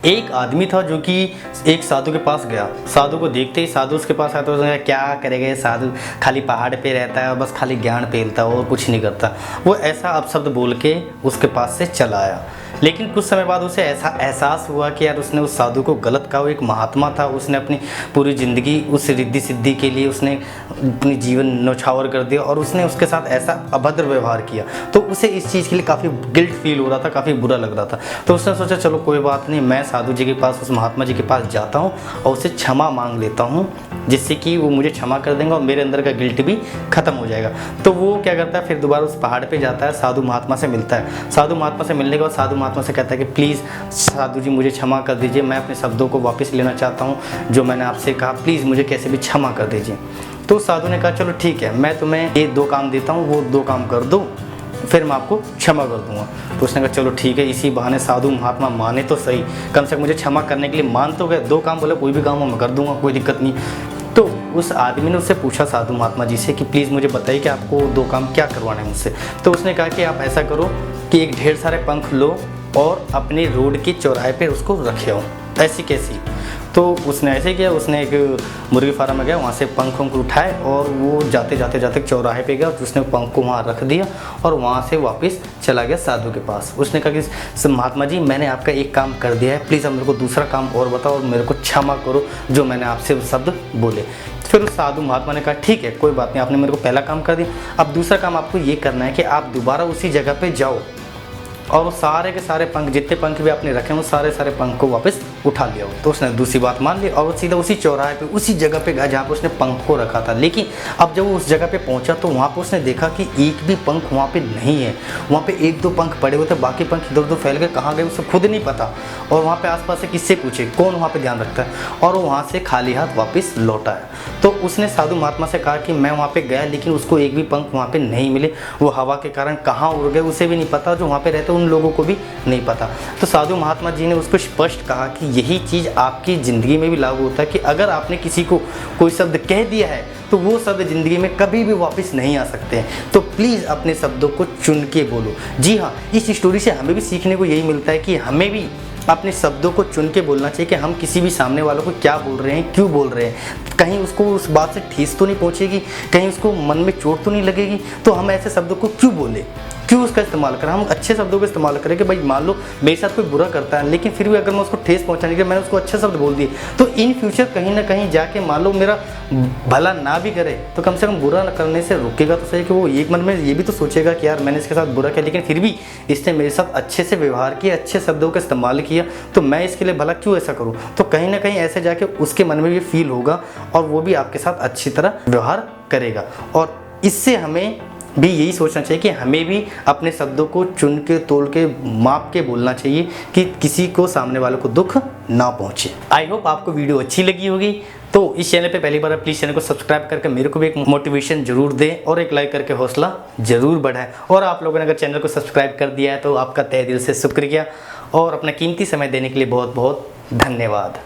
एक आदमी था जो कि एक साधु के पास गया। साधु को देखते ही साधु उसके पास आया तो उसने कहा, क्या करेगा ये साधु, खाली पहाड़ पे रहता है और बस खाली ज्ञान पेलता है और कुछ नहीं करता। वो ऐसा अपशब्द बोल के उसके पास से चला आया। लेकिन कुछ समय बाद उसे ऐसा एहसास हुआ कि यार उसने उस साधु को गलत कहा। वो एक महात्मा था, उसने अपनी पूरी ज़िंदगी उस रिद्धि सिद्धि के लिए उसने अपनी जीवन न्यौछावर कर दिया और उसने उसके साथ ऐसा अभद्र व्यवहार किया। तो उसे इस चीज़ के लिए काफ़ी गिल्ट फील हो रहा था, काफ़ी बुरा लग रहा था। तो उसने सोचा चलो कोई बात नहीं, मैं साधु जी के पास, उस महात्मा जी के पास जाता हूँ और उससे क्षमा मांग लेता हूँ, जिससे कि वो मुझे क्षमा कर देंगे और मेरे अंदर का गिल्ट भी ख़त्म हो जाएगा। तो वो क्या करता है, फिर दोबारा उस पहाड़ पे जाता है, साधु महात्मा से मिलता है। साधु महात्मा से मिलने के बाद साधु महात्मा से कहता है कि प्लीज़ साधु जी मुझे क्षमा कर दीजिए, मैं अपने शब्दों को वापस लेना चाहता हूँ जो मैंने आपसे कहा, प्लीज़ मुझे कैसे भी क्षमा कर दीजिए। तो साधु ने कहा चलो ठीक है, मैं तुम्हें ये 2 काम देता हूँ, वो 2 काम कर दो, फिर मैं आपको क्षमा कर दूंगा। तो उसने कहा चलो ठीक है। इसी बहाने साधु महात्मा माने तो सही, कम से कम मुझे क्षमा करने के लिए मान तो गए। 2 काम बोले, कोई भी काम मैं कर दूंगा, कोई दिक्कत नहीं। तो उस आदमी ने उससे पूछा साधु महात्मा जी से कि प्लीज़ मुझे बताइए कि आपको 2 काम क्या करवाना है मुझसे। तो उसने कहा कि आप ऐसा करो कि एक ढेर सारे पंख लो और अपने रोड के चौराहे पे उसको रखे हो। ऐसी कैसी? तो उसने ऐसे किया, उसने एक मुर्गी फार्म में गया, वहाँ से पंख उठाए और वो जाते जाते चौराहे पे गया, उसने पंख को वहाँ रख दिया और वहाँ से वापस चला गया साधु के पास। उसने कहा कि महात्मा जी मैंने आपका एक काम कर दिया है, प्लीज़ अब मेरे को दूसरा काम और बताओ और मेरे को क्षमा करो जो मैंने आपसे वो शब्द बोले। फिर उस साधु महात्मा ने कहा ठीक है कोई बात नहीं, आपने मेरे को पहला काम कर दिया, अब दूसरा काम आपको ये करना है कि आप दोबारा उसी जगह पर जाओ और वो सारे के सारे पंख, जितने पंख भी आपने रखे हैं, वो सारे पंख को वापस उठा लिया। तो उसने दूसरी बात मान ली और वो सीधा उसी चौराहे पे, उसी जगह पे गया जहाँ पे उसने पंख को रखा था। लेकिन अब जब वो उस जगह पे पहुंचा तो वहाँ पे उसने देखा कि एक भी पंख वहाँ पे नहीं है। वहाँ पे 1-2 पंख पड़े हुए थे, बाकी पंख इधर उधर फैल गए, कहाँ गए उसे खुद नहीं पता। और वहाँ पे आसपास से किससे पूछे, कौन वहाँ पे ध्यान रखता है। और वो वहाँ से खाली हाथ वापस लौटा है। तो उसने साधु महात्मा से कहा कि मैं वहाँ पे गया लेकिन उसको एक भी पंख वहाँ पे नहीं मिले, वो हवा के कारण कहाँ उड़ गए उसे भी नहीं पता, जो वहाँ पे रहते उन लोगों को भी नहीं पता। तो साधु महात्मा जी ने उसको स्पष्ट कहा कि यही चीज़ आपकी ज़िंदगी में भी लागू होता है कि अगर आपने किसी को कोई शब्द कह दिया है तो वो शब्द ज़िंदगी में कभी भी वापस नहीं आ सकते हैं। तो प्लीज़ अपने शब्दों को चुन के बोलो। जी हाँ, इस स्टोरी से हमें भी सीखने को यही मिलता है कि हमें भी अपने शब्दों को चुन के बोलना चाहिए कि हम किसी भी सामने वालों को क्या बोल रहे हैं, क्यों बोल रहे हैं। कहीं उसको उस बात से ठेस तो नहीं पहुंचेगी, कहीं उसको मन में चोट तो नहीं लगेगी, तो हम ऐसे शब्दों को क्यों बोले, क्यों उसका इस्तेमाल करें। हम अच्छे शब्दों का इस्तेमाल करें कि भाई मान लो मेरे साथ कोई बुरा करता है लेकिन फिर भी अगर मैं उसको ठेस पहुंचाने के मैंने उसको अच्छे शब्द बोल दिए तो इन फ्यूचर कहीं ना कहीं जाके मान लो मेरा भला ना भी करे तो कम से कम बुरा करने से रुकेगा तो सही, कि वो एक मन में ये भी तो सोचेगा कि यार मैंने इसके साथ बुरा किया लेकिन फिर भी इसने मेरे साथ अच्छे से व्यवहार किया, अच्छे शब्दों का इस्तेमाल किया, तो मैं इसके लिए भला क्यों ऐसा करूँ। तो कहीं ना कहीं ऐसे जाके उसके मन में भी फील होगा और वो भी आपके साथ अच्छी तरह व्यवहार करेगा। और इससे हमें भी यही सोचना चाहिए कि हमें भी अपने शब्दों को चुन के, तोल के, माप के बोलना चाहिए कि किसी को, सामने वालों को दुख ना पहुंचे। आई होप आपको वीडियो अच्छी लगी होगी। तो इस चैनल पे पहली बार प्लीज़ चैनल को सब्सक्राइब करके मेरे को भी एक मोटिवेशन जरूर दें और एक लाइक करके हौसला जरूर बढ़ाएं। और आप लोगों ने अगर चैनल को सब्सक्राइब कर दिया है तो आपका तहे दिल से शुक्रिया और अपना कीमती समय देने के लिए बहुत बहुत धन्यवाद।